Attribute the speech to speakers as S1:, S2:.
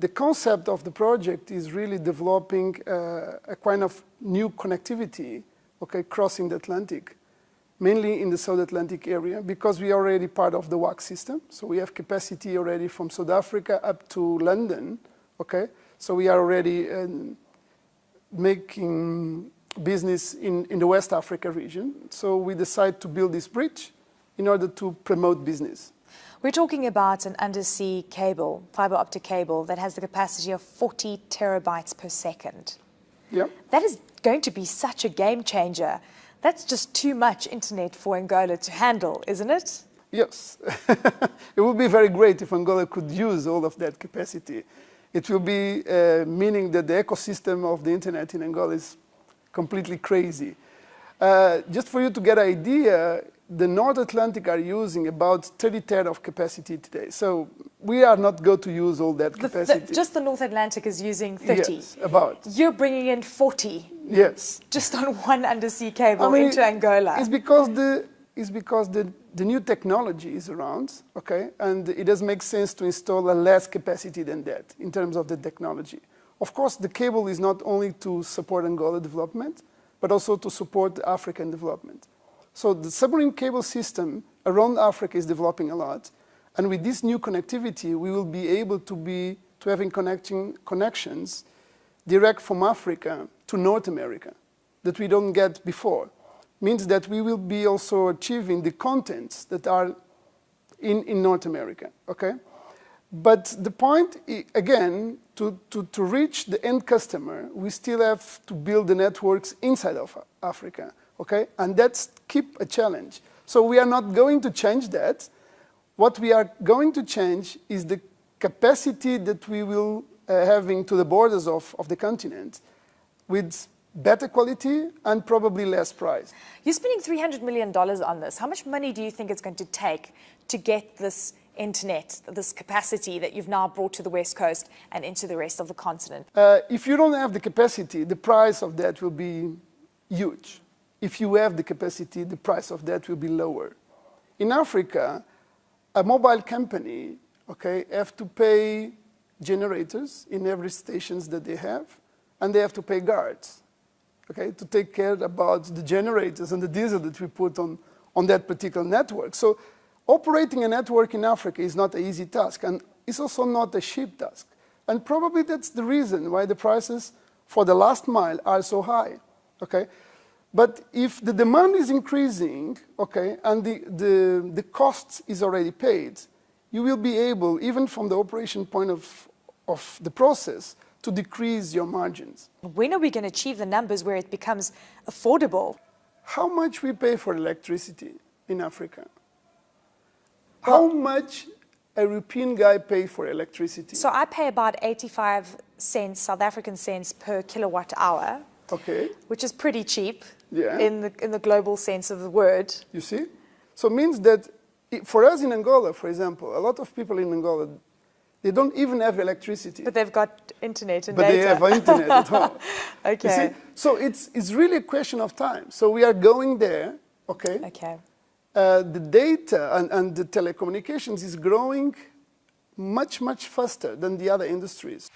S1: the concept of the project is really developing a kind of new connectivity, okay, crossing the Atlantic, mainly in the South Atlantic area, because we are already part of the WAC system. So we have capacity already from South Africa up to London, okay? So we are already making business in the West Africa region. So we decided to build this bridge in order to promote business.
S2: We're talking about an undersea cable, fiber optic cable, that has the capacity of 40 terabytes per second.
S1: Yeah.
S2: That is going to be such a game changer. That's just too much internet for Angola to handle, isn't it?
S1: Yes. It would be very great if Angola could use all of that capacity. It will be meaning that the ecosystem of the internet in Angola is completely crazy. Just for you to get an idea, the North Atlantic are using about 30 tera of capacity today. So we are not going to use all that capacity.
S2: Just the North Atlantic is using 30?
S1: Yes, about.
S2: You're bringing in 40?
S1: Yes.
S2: Just on one undersea cable into Angola?
S1: It's because the new technology is around, okay? And it does make sense to install a less capacity than that in terms of the technology. Of course, the cable is not only to support Angola development, but also to support African development. So the submarine cable system around Africa is developing a lot. And with this new connectivity, we will be able to having connections direct from Africa to North America that we don't get before. Means that we will be also achieving the contents that are in North America, okay? But the point, again, to reach the end customer, we still have to build the networks inside of Africa, okay? And that's keep a challenge. So we are not going to change that. What we are going to change is the capacity that we will having to the borders of the continent with better quality and probably less price.
S2: You're spending $300 million on this. How much money do you think it's going to take to get this internet, this capacity that you've now brought to the West Coast and into the rest of the continent?
S1: If you don't have the capacity, the price of that will be huge. If you have the capacity, the price of that will be lower. In Africa, a mobile company, okay, have to pay generators in every stations that they have, and they have to pay guards, okay, to take care about the generators and the diesel that we put on that particular network. So operating a network in Africa is not an easy task, and it's also not a cheap task. And probably that's the reason why the prices for the last mile are so high, okay? But if the demand is increasing, okay, and the cost is already paid, you will be able, even from the operation point of the process, to decrease your margins.
S2: When are we going to achieve the numbers where it becomes affordable?
S1: How much we pay for electricity in Africa? How much a European guy pay for electricity?
S2: So I pay about 85 cents, South African cents per kilowatt hour.
S1: Okay.
S2: Which is pretty cheap,
S1: yeah,
S2: in the global sense of the word.
S1: You see? So it means that for us in Angola, for example, a lot of people in Angola, they don't even have electricity.
S2: But they've got internet and
S1: data. But they have internet at home.
S2: Okay.
S1: You see? So it's really a question of time. So we are going there, okay?
S2: Okay.
S1: The data and the telecommunications is growing much, much faster than the other industries.